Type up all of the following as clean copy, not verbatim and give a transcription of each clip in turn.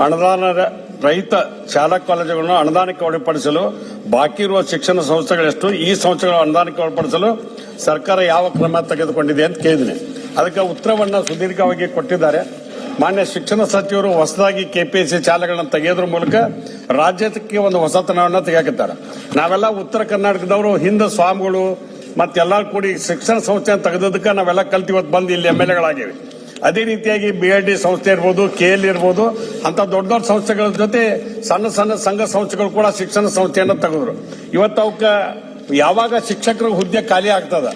ಅನುದಾನ ರಹಿತ ಶಾಲಾ ಕಾಲೇಜುಗಳನ್ನು ಅನುದಾನಕ್ಕೆ ಒಳಪಡಿಸಲು ಬಾಕಿ ಇರುವ ಶಿಕ್ಷಣ ಸಂಸ್ಥೆಗಳೆಷ್ಟು, ಈ ಸಂಸ್ಥೆಗಳ ಅನುದಾನಕ್ಕೆ ಒಳಪಡಿಸಲು ಸರ್ಕಾರ ಯಾವ ಕ್ರಮ ತೆಗೆದುಕೊಂಡಿದೆ ಅಂತ ಕೇಳಿದ್ದೀನಿ. ಅದಕ್ಕೆ ಉತ್ತರವನ್ನು ಸುದೀರ್ಘವಾಗಿ ಕೊಟ್ಟಿದ್ದಾರೆ. ಮಾನ್ಯ ಶಿಕ್ಷಣ ಸಚಿವರು ಹೊಸದಾಗಿ ಕೆಪಿಎಸ್ಸಿ ಶಾಲೆಗಳನ್ನ ತೆಗೆಯೋದ್ರ ಮೂಲಕ ರಾಜ್ಯಕ್ಕೆ ಒಂದು ಹೊಸತನವನ್ನು ತೆಗೆಯಾಕಿದ್ದಾರೆ. ನಾವೆಲ್ಲ ಉತ್ತರ ಕರ್ನಾಟಕದವರು ಹಿಂದೆ ಸ್ವಾಮಿಗಳು ಮತ್ತೆಲ್ಲರೂ ಕೂಡಿ ಶಿಕ್ಷಣ ಸಂಸ್ಥೆಯನ್ನು ತೆಗೆದಕ್ಕೆ ನಾವೆಲ್ಲ ಕಲ್ತು ಇವತ್ತು ಬಂದು ಇಲ್ಲಿ MLAಗಳಾಗಿವೆ. ಅದೇ ರೀತಿಯಾಗಿ BID ಸಂಸ್ಥೆ ಇರ್ಬೋದು, KL ಇರ್ಬೋದು, ಅಂತ ದೊಡ್ಡ ದೊಡ್ಡ ಸಂಸ್ಥೆಗಳ ಜೊತೆ ಸಣ್ಣ ಸಣ್ಣ ಸಂಘ ಸಂಸ್ಥೆಗಳು ಕೂಡ ಶಿಕ್ಷಣ ಸಂಸ್ಥೆಯನ್ನು ತೆಗೆದ್ರು. ಇವತ್ತು ಅವಕ್ಕೆ ಯಾವಾಗ ಶಿಕ್ಷಕರ ಹುದ್ದೆ ಖಾಲಿ ಆಗ್ತದ,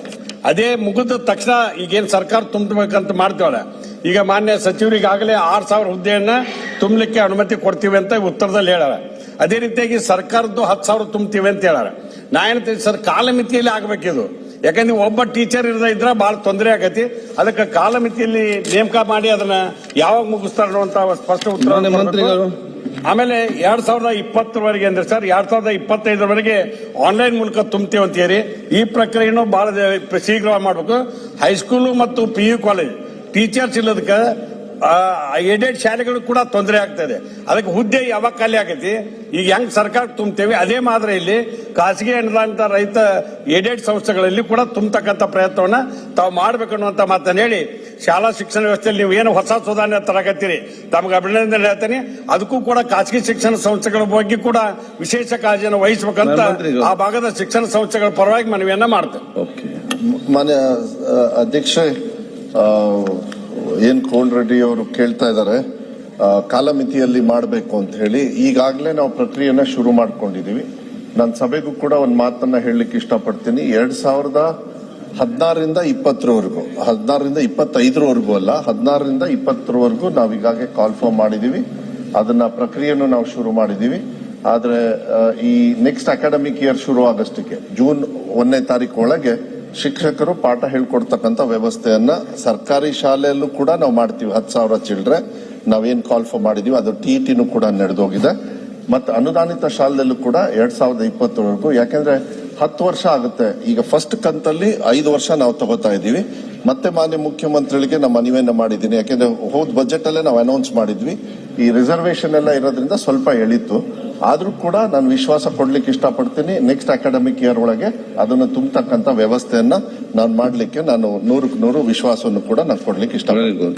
ಅದೇ ಮುಗಿದ ತಕ್ಷಣ ಈಗೇನು ಸರ್ಕಾರ ತುಂಬಬೇಕಂತ ಮಾಡ್ತೇವಲ್ಲ, ಈಗ ಮಾನ್ಯ ಸಚಿವರಿಗಾಗಲೇ 6,000 ಹುದ್ದೆಯನ್ನ ತುಂಬಲಿಕ್ಕೆ ಅನುಮತಿ ಕೊಡ್ತೀವಿ ಅಂತ ಉತ್ತರದಲ್ಲಿ ಹೇಳಾರ. ಅದೇ ರೀತಿಯಾಗಿ ಸರ್ಕಾರದ್ದು 10,000 ತುಂಬ್ತೀವಿ ಅಂತ ಹೇಳಾರ. ನಾ ಏನಂತೀನಿ ಸರ್, ಕಾಲಮಿತಿಯಲ್ಲಿ ಆಗ್ಬೇಕಿದು. ಯಾಕಂದ್ರೆ ಒಬ್ಬ ಟೀಚರ್ ಇದ್ರೆ ಬಹಳ ತೊಂದರೆ ಆಗತಿ. ಅದಕ್ಕೆ ಕಾಲಮಿತಿಯಲ್ಲಿ ನೇಮಕ ಮಾಡಿ ಅದನ್ನ ಯಾವಾಗ ಮುಗಿಸ್ತಾರ ಅನ್ನುವಂತ ಸ್ಪಷ್ಟ ಉತ್ತರ. ಆಮೇಲೆ 2020ವರೆಗೆ ಅಂದ್ರೆ ಸರ್ 2025ವರೆಗೆ ಆನ್ಲೈನ್ ಮೂಲಕ ತುಂಬ್ತೀವಿ ಅಂತ ಹೇಳಿ ಈ ಪ್ರಕ್ರಿಯೆಯನ್ನು ಬಹಳ ಶೀಘ್ರ ಮಾಡಬೇಕು. ಹೈಸ್ಕೂಲು ಮತ್ತು PU ಕಾಲೇಜ್ ಟೀಚರ್ಸ್ ಇಲ್ಲದಕ್ಕೆ ಏಡೆಡ್ ಶಾಲೆಗಳು ಕೂಡ ತೊಂದರೆ ಆಗ್ತದೆ. ಅದಕ್ಕೆ ಹುದ್ದೆ ಯಾವಾಗ ಖಾಲಿ ಆಗೈತಿ, ಈಗ ಹೆಂಗ್ ಸರ್ಕಾರ ತುಂಬ್ತೇವೆ ಅದೇ ಮಾದರಿಯಲ್ಲಿ ಖಾಸಗಿ ಅನುದಾನಿತ ರೈತ ಏಡೆಡ್ ಸಂಸ್ಥೆಗಳಲ್ಲಿ ಕೂಡ ತುಂಬತಕ್ಕಂಥ ಪ್ರಯತ್ನವನ್ನ ತಾವು ಮಾಡ್ಬೇಕನ್ನುವಂತ ಮಾತನ್ನ ಹೇಳಿ, ಶಾಲಾ ಶಿಕ್ಷಣ ವ್ಯವಸ್ಥೆಯಲ್ಲಿ ನೀವು ಏನು ಹೊಸ ಸುಧಾರಣೆ ತರಕತ್ತೀರಿ, ತಮಗೆ ಅಭಿನಂದನೆ ಹೇಳ್ತೇನೆ. ಅದಕ್ಕೂ ಕೂಡ ಖಾಸಗಿ ಶಿಕ್ಷಣ ಸಂಸ್ಥೆಗಳ ಬಗ್ಗೆ ಕೂಡ ವಿಶೇಷ ಕಾಳಜಿಯನ್ನು ವಹಿಸಬೇಕಂತ ಆ ಭಾಗದ ಶಿಕ್ಷಣ ಸಂಸ್ಥೆಗಳ ಪರವಾಗಿ ಮನವಿಯನ್ನ ಮಾಡ್ತೇವೆ. ಮಾನ್ಯ ಅಧ್ಯಕ್ಷ, ಏನ್ ಕೋಲ್ ರೆಡ್ಡಿ ಅವರು ಕೇಳ್ತಾ ಇದ್ದಾರೆ ಕಾಲಮಿತಿಯಲ್ಲಿ ಮಾಡಬೇಕು ಅಂತ ಹೇಳಿ. ಈಗಾಗಲೇ ನಾವು ಪ್ರಕ್ರಿಯೆನ ಶುರು ಮಾಡ್ಕೊಂಡಿದೀವಿ. ನನ್ನ ಸಭೆಗೂ ಕೂಡ ಒಂದು ಮಾತನ್ನ ಹೇಳಲಿಕ್ಕೆ ಇಷ್ಟಪಡ್ತೀನಿ. 2016ರಿಂದ 20ವರೆಗೂ, 16ರಿಂದ 25ವರೆಗೂ ಅಲ್ಲ, 16ರಿಂದ 20ವರೆಗೂ ನಾವು ಈಗಾಗಲೇ ಕಾಲ್ ಫಾರ್ಮ್ ಮಾಡಿದೀವಿ. ಅದನ್ನ ಪ್ರಕ್ರಿಯೆಯನ್ನು ನಾವು ಶುರು ಮಾಡಿದೀವಿ. ಆದ್ರೆ ಈ ನೆಕ್ಸ್ಟ್ ಅಕಾಡೆಮಿಕ್ ಇಯರ್ ಶುರು ಆಗಷ್ಟಕ್ಕೆ ಜೂನ್ 1ನೇ ತಾರೀಕು ಒಳಗೆ ಶಿಕ್ಷಕರು ಪಾಠ ಹೇಳ್ಕೊಡ್ತಕ್ಕಂಥ ವ್ಯವಸ್ಥೆಯನ್ನ ಸರ್ಕಾರಿ ಶಾಲೆಯಲ್ಲೂ ಕೂಡ ನಾವು ಮಾಡ್ತೀವಿ. 10,000 ಚಿಲ್ಡ್ರೆ ನಾವೇನ್ ಕಾಲ್ ಫಾರ್ ಮಾಡಿದೀವಿ ಅದು TETನೂ ಕೂಡ ನಡೆದೋಗಿದೆ. ಮತ್ತು ಅನುದಾನಿತ ಶಾಲೆಯಲ್ಲೂ ಕೂಡ 2020ವರೆಗೂ, ಯಾಕೆಂದ್ರೆ 10 ವರ್ಷ ಆಗುತ್ತೆ. ಈಗ ಫಸ್ಟ್ ಕಂತಲ್ಲಿ 5 ವರ್ಷ ನಾವು ತಗೋತಾ ಇದೀವಿ. ಮತ್ತೆ ಮಾನ್ಯ ಮುಖ್ಯಮಂತ್ರಿಗಳಿಗೆ ನಾವು ಮನವಿಯನ್ನ ಮಾಡಿದ್ದೀನಿ. ಯಾಕೆಂದ್ರೆ ಹೋದ್ ಬಜೆಟ್ ಅಲ್ಲೇ ನಾವು ಅನೌನ್ಸ್ ಮಾಡಿದ್ವಿ. ಈ ರಿಸರ್ವೇಶನ್ ಎಲ್ಲ ಇರೋದ್ರಿಂದ ಸ್ವಲ್ಪ ಎಳಿತು. ಆದ್ರೂ ಕೂಡ ನಾನು ವಿಶ್ವಾಸ ಕೊಡ್ಲಿಕ್ಕೆ ಇಷ್ಟಪಡ್ತೀನಿ. ನೆಕ್ಸ್ಟ್ ಅಕಾಡೆಮಿಕ್ ಇಯರ್ ಒಳಗೆ ಅದನ್ನು ತುಂಬತಕ್ಕಂಥ ವ್ಯವಸ್ಥೆಯನ್ನ ನಾನು ಮಾಡ್ಲಿಕ್ಕೆ ನಾನು 100ಕ್ಕೆ 100 ವಿಶ್ವಾಸವನ್ನು ಕೂಡ ನಾನು ಕೊಡ್ಲಿಕ್ಕೆ ಇಷ್ಟಪಡ್ತೀನಿ.